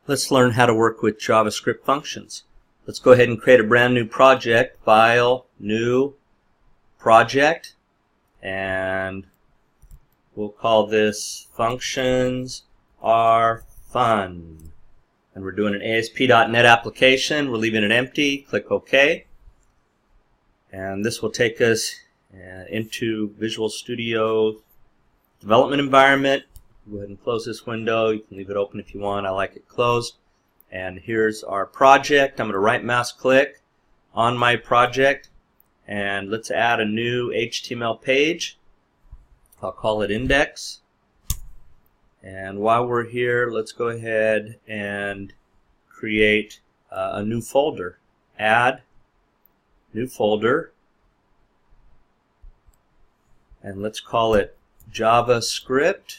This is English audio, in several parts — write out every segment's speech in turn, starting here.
Let's learn how to work with JavaScript functions. Let's go ahead and create a brand new project. File, New, Project, and we'll call this Functions Are Fun. And we're doing an ASP.NET application. We're leaving it empty. Click OK. And this will take us into Visual Studio development environment. Go ahead and close this window. You can leave it open if you want. I like it closed. And here's our project. I'm going to right mouse click on my project, and let's add a new HTML page. I'll call it index. And while we're here, let's go ahead and create a new folder. Add new folder, and let's call it JavaScript.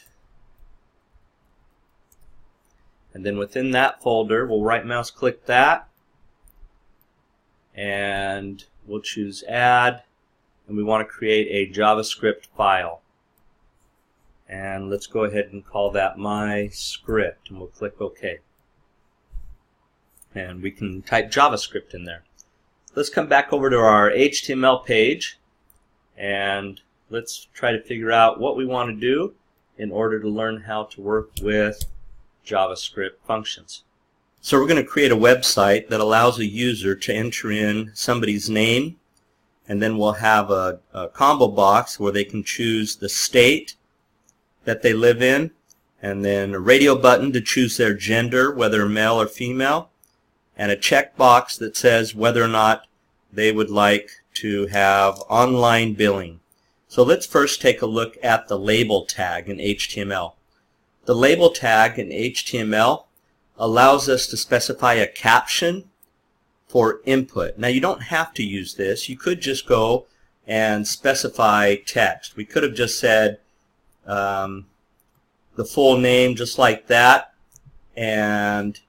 And then within that folder, we'll right mouse click that, and we'll choose Add, and we want to create a JavaScript file. And let's go ahead and call that My Script, and we'll click OK. And we can type JavaScript in there. Let's come back over to our HTML page, and let's try to figure out what we want to do in order to learn how to work with JavaScript functions. So we're going to create a website that allows a user to enter in somebody's name, and then we'll have a combo box where they can choose the state that they live in, and then a radio button to choose their gender, whether male or female, and a checkbox that says whether or not they would like to have online billing. So let's first take a look at the label tag in HTML. The label tag in HTML allows us to specify a caption for input. Now you don't have to use this. You could just go and specify text. We could have just said the full name just like that, and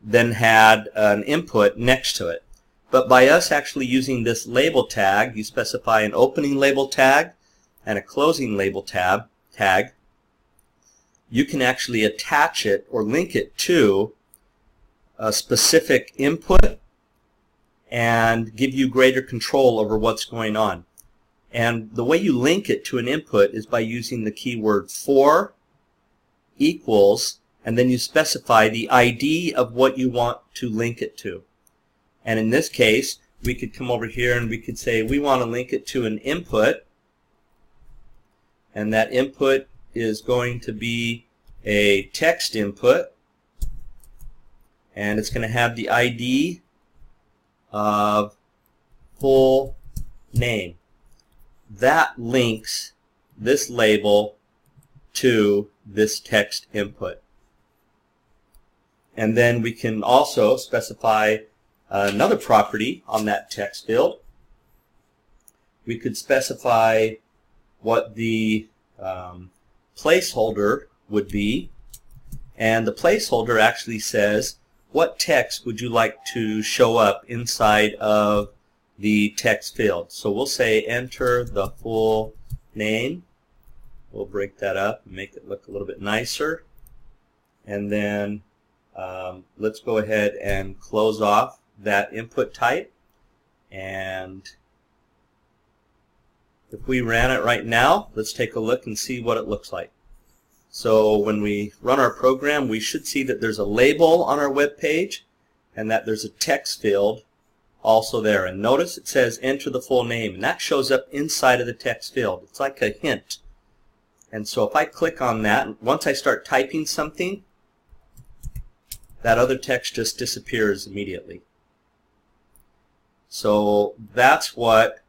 then had an input next to it. But by us actually using this label tag, you specify an opening label tag and a closing label tag. You can actually attach it or link it to a specific input and give you greater control over what's going on. And the way you link it to an input is by using the keyword for equals, and then you specify the ID of what you want to link it to. And in this case, we could come over here and we could say we want to link it to an input, and that input is going to be a text input, and it's going to have the ID of full name. That links this label to this text input. And then we can also specify another property on that text field. We could specify what the placeholder would be, and the placeholder actually says what text would you like to show up inside of the text field. So we'll say enter the full name. We'll break that up and make it look a little bit nicer, and then let's go ahead and close off that input type. And if we ran it right now, let's take a look and see what it looks like. So when we run our program, we should see that there's a label on our web page and that there's a text field also there. And notice it says enter the full name, and that shows up inside of the text field. It's like a hint. And so if I click on that, once I start typing something, that other text just disappears immediately. So that's what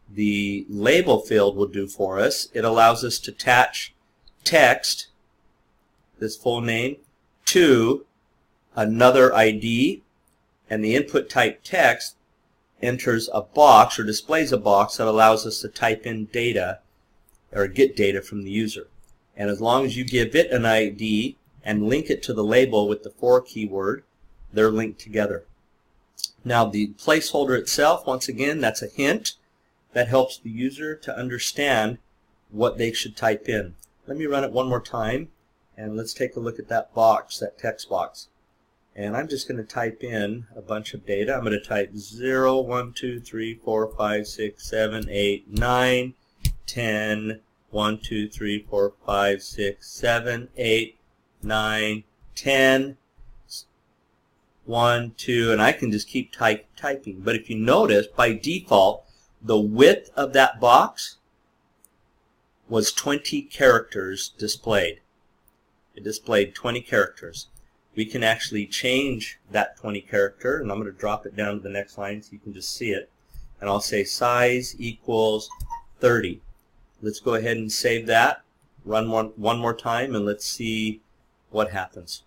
the label field will do for us. It allows us to attach text, this full name, to another ID, and the input type text enters a box or displays a box that allows us to type in data or get data from the user. And as long as you give it an ID and link it to the label with the for keyword, they're linked together. Now the placeholder itself, once again, that's a hint that helps the user to understand what they should type in. Let me run it one more time, and let's take a look at that box, that text box. And I'm just going to type in a bunch of data. I'm going to type 0, 1, 2, 3, 4, 5, 6, 7, 8, 9, 10, 1, 2, 3, 4, 5, 6, 7, 8, 9, 10, 1, 2, and I can just keep typing. But if you notice, by default, the width of that box was 20 characters displayed. It displayed 20 characters. We can actually change that 20 character, and I'm going to drop it down to the next line so you can just see it. And I'll say size equals 30. Let's go ahead and save that, run one more time, and let's see what happens.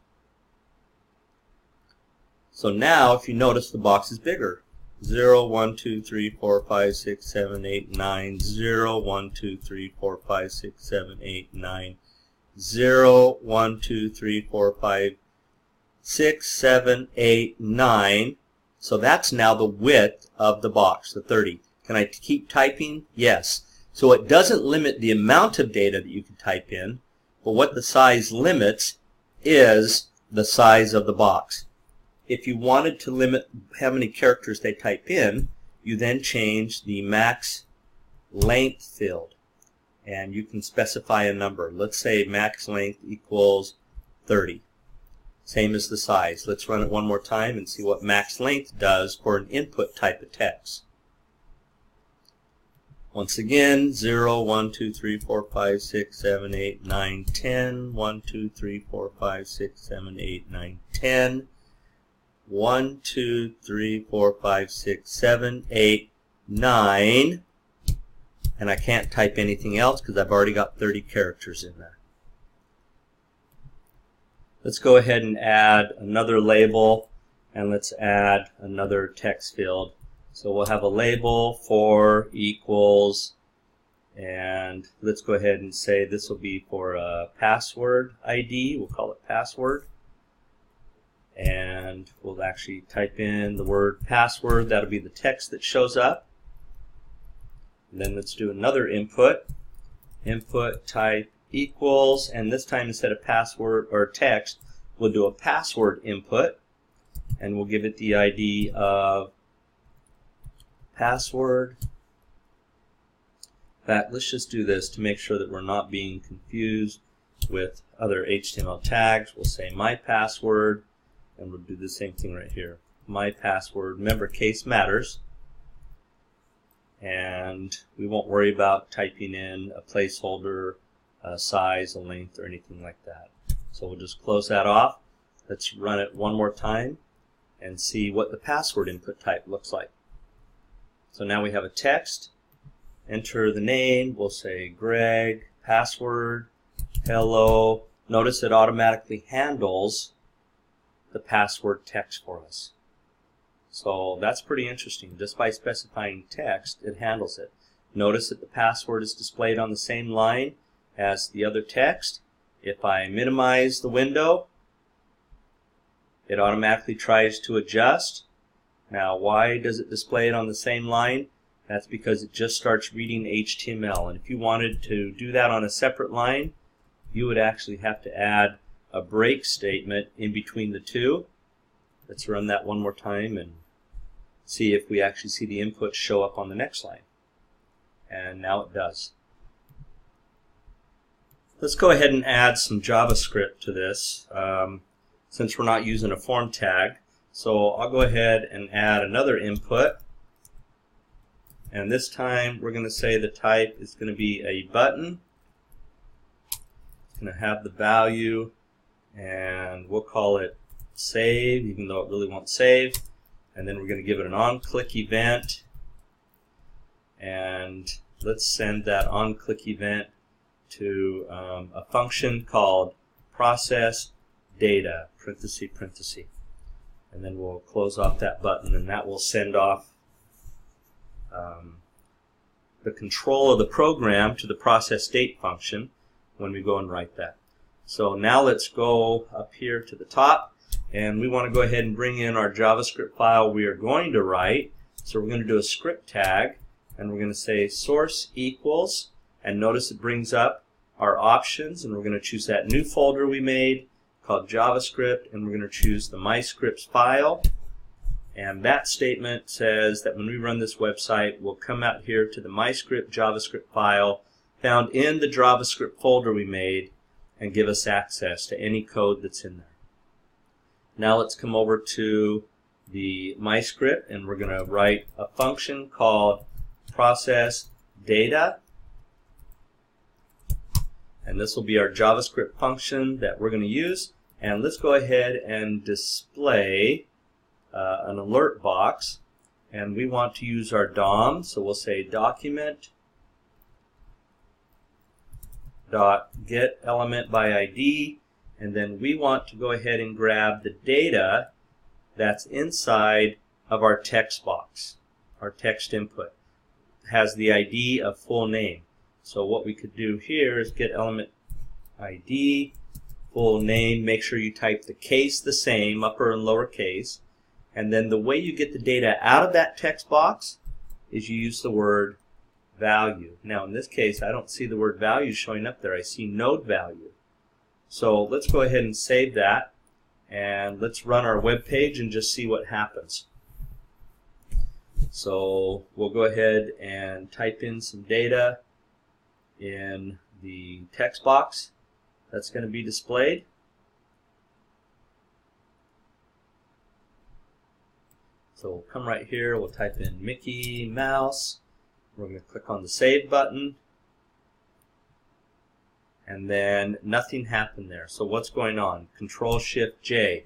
So now, if you notice, the box is bigger. 0, 1, 2, 3, 4, 5, 6, 7, 8, 9, 0, 1, 2, 3, 4, 5, 6, 7, 8, 9, 0, 1, 2, 3, 4, 5, 6, 7, 8, 9. So that's now the width of the box, the 30. Can I keep typing? Yes. So it doesn't limit the amount of data that you can type in, but what the size limits is the size of the box. If you wanted to limit how many characters they type in, you then change the max length field, and you can specify a number. Let's say max length equals 30. Same as the size. Let's run it one more time and see what max length does for an input type of text. Once again, 0, 1, 2, 3, 4, 5, 6, 7, 8, 9, 10. 1, 2, 3, 4, 5, 6, 7, 8, 9, 10. 1, 2, 3, 4, 5, 6, 7, 8, 9. And I can't type anything else because I've already got 30 characters in there. Let's go ahead and add another label, and let's add another text field. So we'll have a label for equals, and let's go ahead and say this will be for a password ID. We'll call it password. And we'll actually type in the word password. That'll be the text that shows up. And then let's do another input. Input type equals, and this time instead of password or text, we'll do a password input, and we'll give it the ID of password. In fact, let's just do this to make sure that we're not being confused with other HTML tags. We'll say my password, and we'll do the same thing right here. My password. Remember, case matters. And we won't worry about typing in a placeholder, a size, a length, or anything like that. So we'll just close that off. Let's run it one more time and see what the password input type looks like. So now we have a text. Enter the name. We'll say Greg, password, hello. Notice it automatically handles the password text for us. So that's pretty interesting. Just by specifying text, it handles it. Notice that the password is displayed on the same line as the other text. If I minimize the window, it automatically tries to adjust. Now, why does it display it on the same line? That's because it just starts reading HTML. And if you wanted to do that on a separate line, you would actually have to add a break statement in between the two. Let's run that one more time and see if we actually see the input show up on the next line. And now it does. Let's go ahead and add some JavaScript to this since we're not using a form tag. So I'll go ahead and add another input. And this time we're going to say the type is going to be a button. It's going to have the value, and we'll call it save, even though it really won't save. And then we're going to give it an on-click event. And let's send that on-click event to a function called process data, parenthesis, parenthesis. And then we'll close off that button, and that will send off the control of the program to the process date function when we go and write that. So now let's go up here to the top, and we want to go ahead and bring in our JavaScript file we are going to write. So we're going to do a script tag, and we're going to say source equals, and notice it brings up our options, and we're going to choose that new folder we made called JavaScript, and we're going to choose the MyScripts file. And that statement says that when we run this website, we'll come out here to the MyScript JavaScript file found in the JavaScript folder we made and give us access to any code that's in there. Now let's come over to the MyScript, and we're going to write a function called process data. And this will be our JavaScript function that we're going to use. And let's go ahead and display an alert box. And we want to use our DOM, so we'll say document dot get element by ID, and then we want to go ahead and grab the data that's inside of our text box. Our text input has the ID of full name. So what we could do here is get element ID, full name, make sure you type the case the same, upper and lower case, and then the way you get the data out of that text box is you use the word value. Now in this case I don't see the word value showing up there, I see node value. So let's go ahead and save that, and let's run our web page and just see what happens. So we'll go ahead and type in some data in the text box that's going to be displayed. So we'll come right here, we'll type in Mickey Mouse, we're going to click on the save button, and then nothing happened there. So what's going on? Control-Shift-J.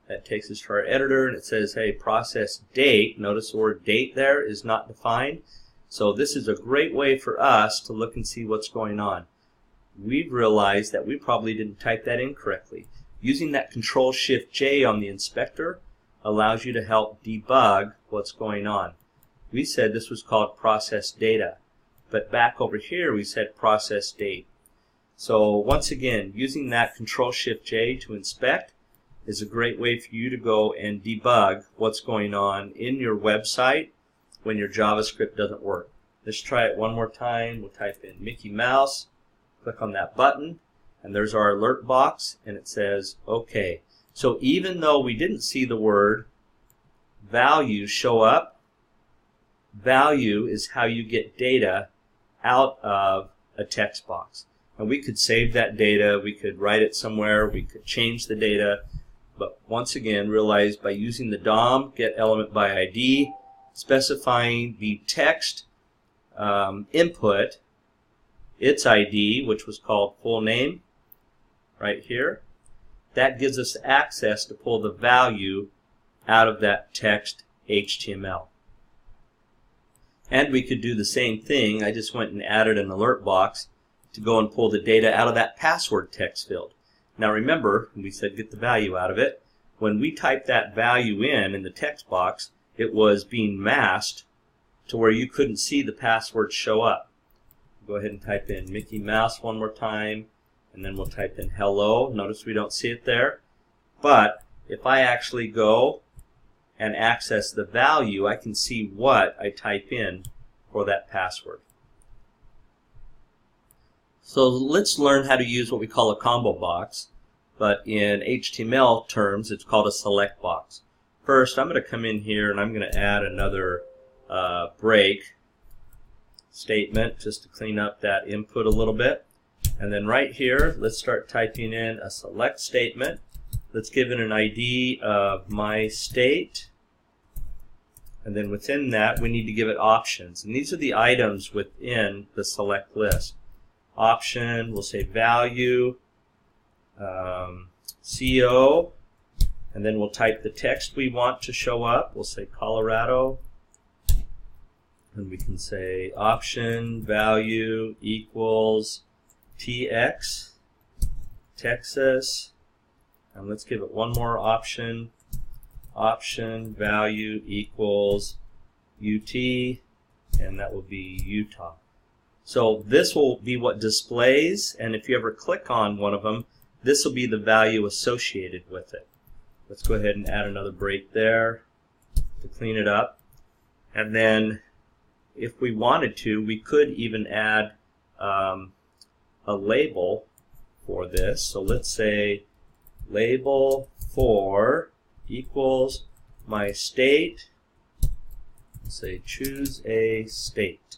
That takes us to our editor, and it says, hey, process date. Notice the word date there is not defined. So this is a great way for us to look and see what's going on. We've realized that we probably didn't type that in correctly. Using that Control-Shift-J on the inspector allows you to help debug what's going on. We said this was called process data, but back over here we said process date. So once again, using that Control-Shift-J to inspect is a great way for you to go and debug what's going on in your website when your JavaScript doesn't work. Let's try it one more time. We'll type in Mickey Mouse, click on that button, and there's our alert box, and it says OK. So even though we didn't see the word value show up, value is how you get data out of a text box. And we could save that data, we could write it somewhere, we could change the data, but once again realize by using the DOM, get element by ID, specifying the text input, its ID, which was called full name, right here, that gives us access to pull the value out of that text HTML. And we could do the same thing. I just went and added an alert box to go and pull the data out of that password text field. Now remember, we said get the value out of it. When we typed that value in the text box, it was being masked to where you couldn't see the password show up. Go ahead and type in Mickey Mouse one more time, and then we'll type in hello. Notice we don't see it there. But if I actually go and access the value, I can see what I type in for that password. So let's learn how to use what we call a combo box, but in HTML terms it's called a select box. First I'm going to come in here and I'm going to add another break statement just to clean up that input a little bit. And then right here let's start typing in a select statement. Let's give it an ID of my state, and then within that we need to give it options, and these are the items within the select list. Option, we'll say value, CO, and then we'll type the text we want to show up. We'll say Colorado, and we can say option value equals TX, Texas, and let's give it one more option. Option value equals UT, and that will be Utah. So this will be what displays, and if you ever click on one of them, this will be the value associated with it. Let's go ahead and add another break there to clean it up. And then if we wanted to, we could even add a label for this. So let's say label for equals my state. Say choose a state.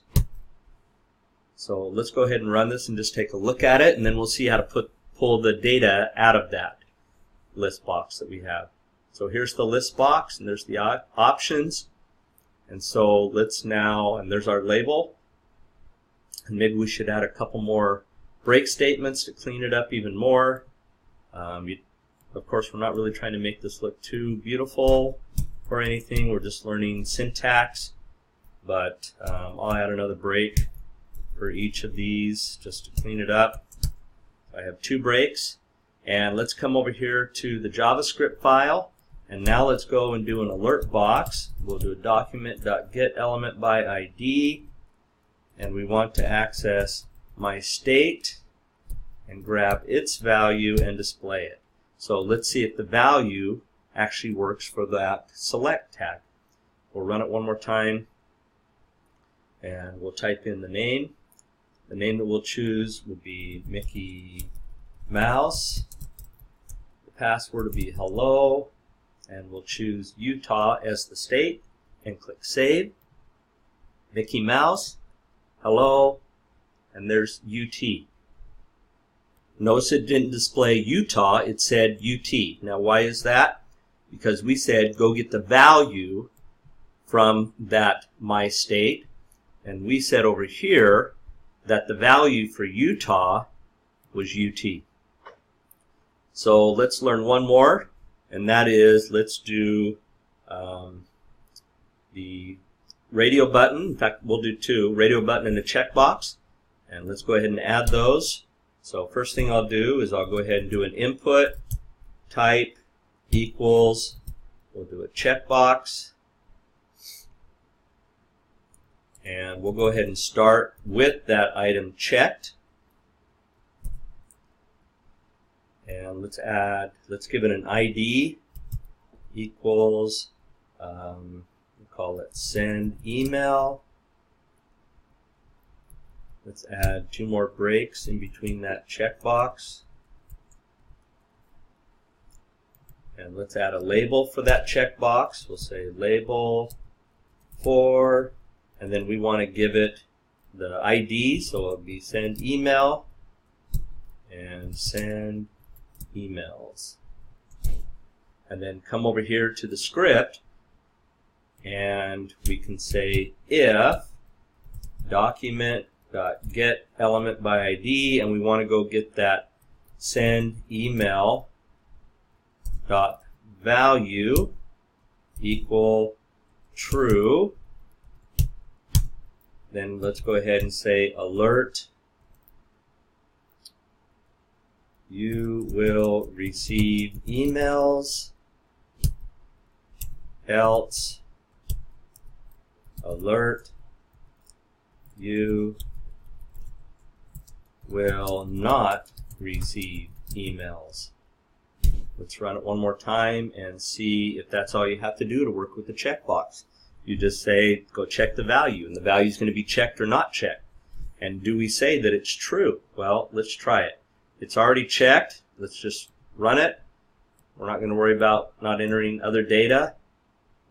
So let's go ahead and run this and just take a look at it, and then we'll see how to pull the data out of that list box that we have. So here's the list box, and there's the options. And so let's now, and there's our label. And maybe we should add a couple more break statements to clean it up even more. Of course, we're not really trying to make this look too beautiful or anything. We're just learning syntax. But I'll add another break for each of these just to clean it up. I have 2 breaks. And let's come over here to the JavaScript file. And now let's go and do an alert box. We'll do a document.getElementById. And we want to access my state and grab its value and display it. So let's see if the value actually works for that select tag. We'll run it one more time, and we'll type in the name. The name that we'll choose will be Mickey Mouse. The password will be hello, and we'll choose Utah as the state and click Save. Mickey Mouse, hello, and there's UT. Notice it didn't display Utah, it said UT. Now why is that? Because we said go get the value from that my state, and we said over here that the value for Utah was UT. So let's learn one more, and that is let's do the radio button. In fact, we'll do 2, radio button and a checkbox, and let's go ahead and add those. So first thing I'll do is I'll go ahead and do an input type equals, we'll do a checkbox, and we'll go ahead and start with that item checked. And let's give it an ID equals, we'll call it send email. Let's add 2 more breaks in between that checkbox. And let's add a label for that checkbox. We'll say label for, and then we want to give it the ID, so it'll be send email and send emails. And then come over here to the script, and we can say if document.getElementById, and we want to go get that send email dot value equal true. Then let's go ahead and say alert, you will receive emails, else alert, you will not receive emails. Let's run it one more time and see if that's all you have to do to work with the checkbox. You just say, go check the value, and the value is going to be checked or not checked. And do we say that it's true? Well, let's try it. It's already checked. Let's just run it. We're not going to worry about not entering other data.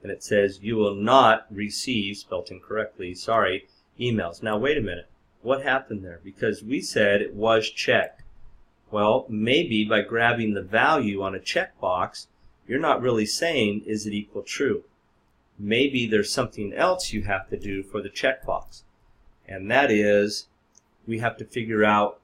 And it says, you will not receive, spelled incorrectly, sorry, emails. Now, wait a minute. What happened there? Because we said it was checked. Well, maybe by grabbing the value on a checkbox, you're not really saying, is it equal true? Maybe there's something else you have to do for the checkbox. And that is, we have to figure out,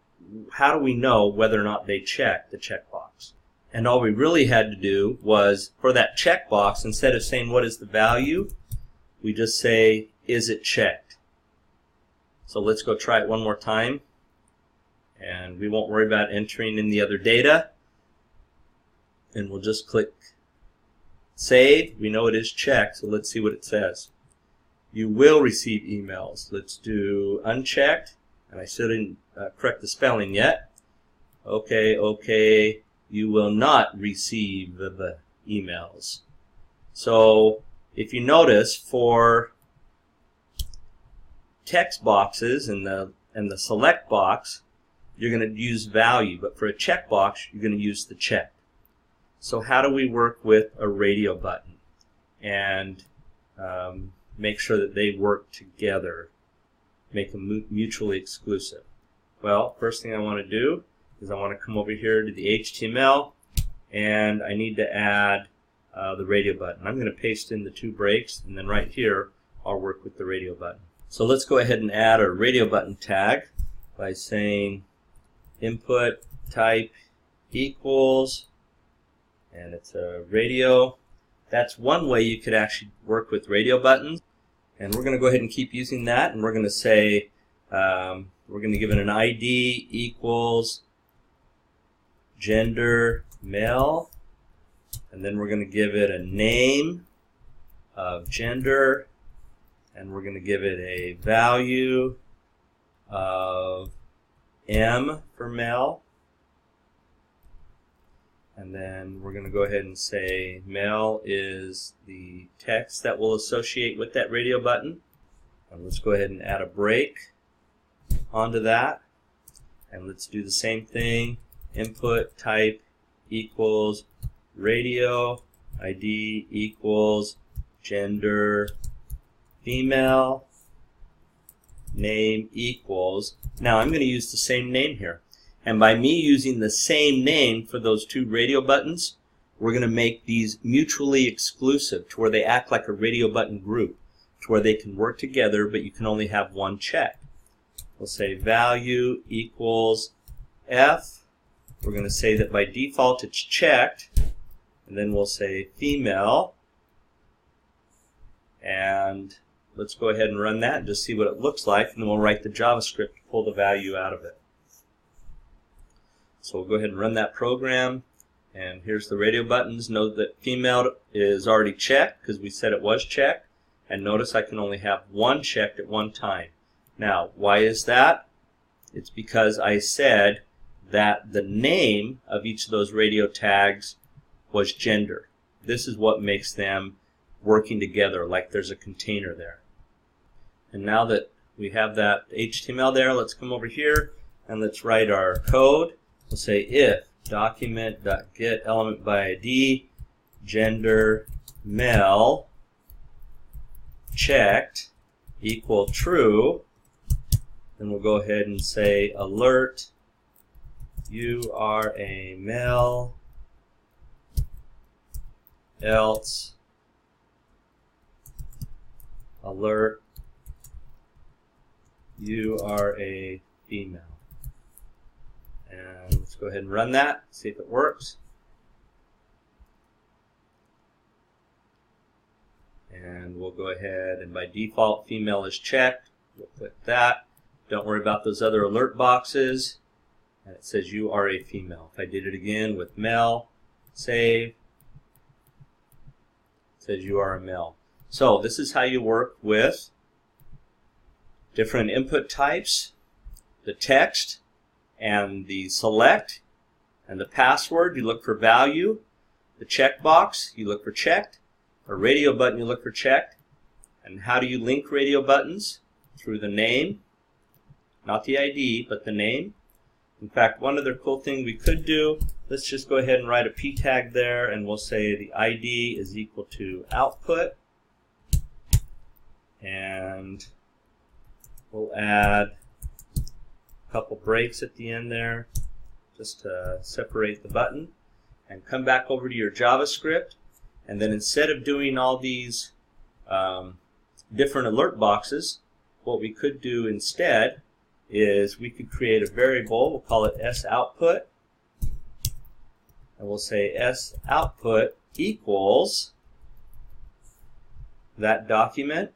how do we know whether or not they checked the checkbox? And all we really had to do was, for that checkbox, instead of saying what is the value, we just say, is it checked? So let's go try it one more time. And we won't worry about entering in the other data. And we'll just click Save. We know it is checked, so let's see what it says. You will receive emails. Let's do unchecked. And I still didn't correct the spelling yet. Okay. You will not receive the emails. So if you notice, for text boxes and the select box, you're going to use value, but for a checkbox, you're going to use the check. So how do we work with a radio button and make sure that they work together, make them mutually exclusive? Well, first thing I want to do is I want to come over here to the HTML, and I need to add the radio button. I'm going to paste in the two breaks, and then right here I'll work with the radio button. So let's go ahead and add a radio button tag by saying input type equals, and it's a radio. That's one way you could actually work with radio buttons, and we're going to go ahead and keep using that, and we're going to say we're going to give it an ID equals gender male, and then we're going to give it a name of gender, and we're going to give it a value of M for male, and then we're going to go ahead and say male is the text that will associate with that radio button. And let's go ahead and add a break onto that, and let's do the same thing. Input type equals radio, ID equals gender female, name equals. Now I'm going to use the same name here, and by me using the same name for those two radio buttons, we're going to make these mutually exclusive to where they act like a radio button group, to where they can work together, but you can only have one check. We'll say value equals F. We're going to say that by default it's checked, and then we'll say female, and let's go ahead and run that and just see what it looks like, and then we'll write the JavaScript to pull the value out of it. So we'll go ahead and run that program, and here's the radio buttons. Note that female is already checked because we said it was checked, and notice I can only have one checked at one time. Now, why is that? It's because I said that the name of each of those radio tags was gender. This is what makes them working together like there's a container there. And now that we have that HTML there, let's come over here and let's write our code. We'll say if document.getElementById gender male checked equal true, then we'll go ahead and say alert, you are a male, else alert, you are a female. And let's go ahead and run that, see if it works. And we'll go ahead, and by default female is checked. We'll click that. Don't worry about those other alert boxes. And it says you are a female. If I did it again with male, save, it says you are a male. So this is how you work with different input types, the text, and the select, and the password, you look for value, the checkbox, you look for checked, a radio button, you look for checked. And how do you link radio buttons? Through the name, not the ID, but the name. In fact, one other cool thing we could do, let's just go ahead and write a p tag there, and we'll say the ID is equal to output, and we'll add a couple breaks at the end there just to separate the button, and come back over to your JavaScript, and then instead of doing all these different alert boxes, what we could do instead is we could create a variable. We'll call it soutput, and we'll say soutput equals that document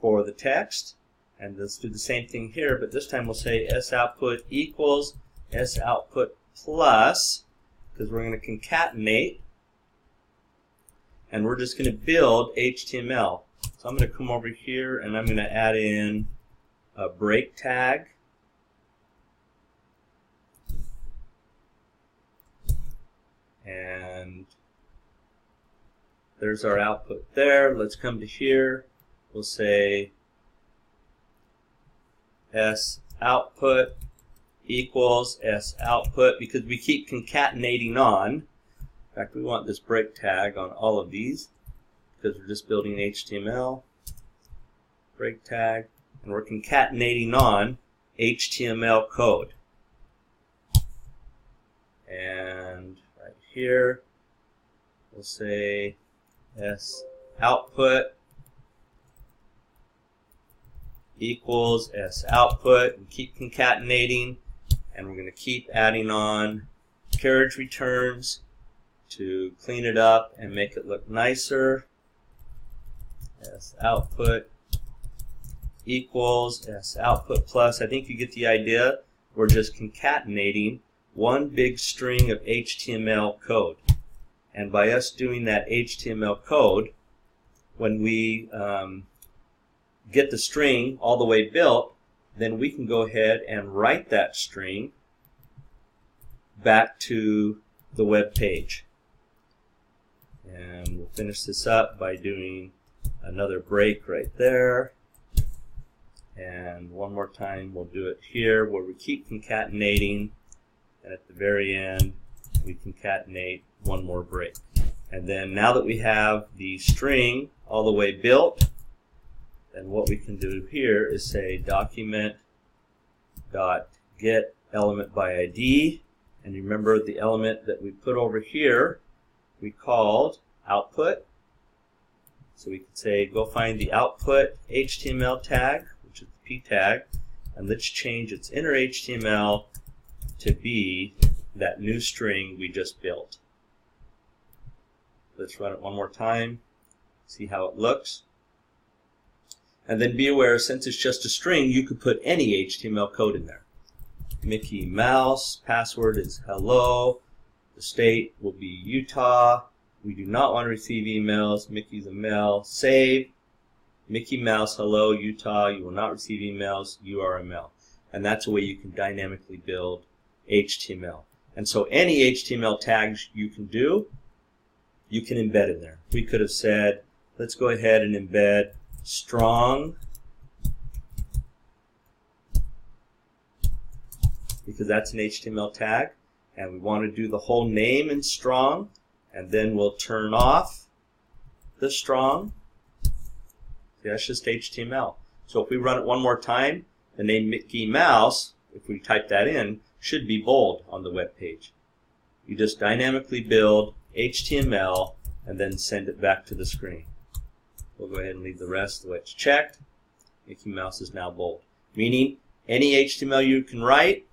for the text. And let's do the same thing here, but this time we'll say soutput equals soutput plus, because we're going to concatenate, and we're just going to build HTML. So I'm going to come over here and I'm going to add in a break tag. And there's our output there. Let's come to here. We'll say soutput equals S output, because we keep concatenating on. In fact, we want this break tag on all of these because we're just building HTML. Break tag, and we're concatenating on HTML code. And right here, we'll say S output equals S output, and keep concatenating, and we're going to keep adding on carriage returns to clean it up and make it look nicer. S output equals S output plus. I think you get the idea. We're just concatenating one big string of HTML code. And by us doing that HTML code, when we get the string all the way built, then we can go ahead and write that string back to the web page. And we'll finish this up by doing another break right there. And one more time we'll do it here where we keep concatenating, and at the very end we concatenate one more break. And then now that we have the string all the way built, then what we can do here is say document dot get element by ID, and remember the element that we put over here we called output. So we could say go find the output HTML tag, which is the P tag, and let's change its inner HTML to be that new string we just built. Let's run it one more time, see how it looks. And then be aware, since it's just a string, you could put any HTML code in there. Mickey Mouse, password is hello, the state will be Utah, we do not want to receive emails, Mickey's a male, save, Mickey Mouse, hello, Utah, you will not receive emails, you are a male. And that's a way you can dynamically build HTML. And so any HTML tags you can do, you can embed in there. We could have said, let's go ahead and embed strong, because that's an HTML tag, and we want to do the whole name in strong, and then we'll turn off the strong. See, that's just HTML. So if we run it one more time, the name Mickey Mouse, if we type that in, should be bold on the web page. You just dynamically build HTML and then send it back to the screen. We'll go ahead and leave the rest the way it's checked. Mickey Mouse is now bold, meaning any HTML you can write,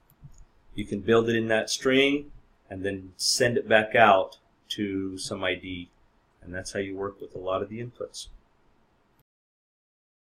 you can build it in that string and then send it back out to some ID. And that's how you work with a lot of the inputs.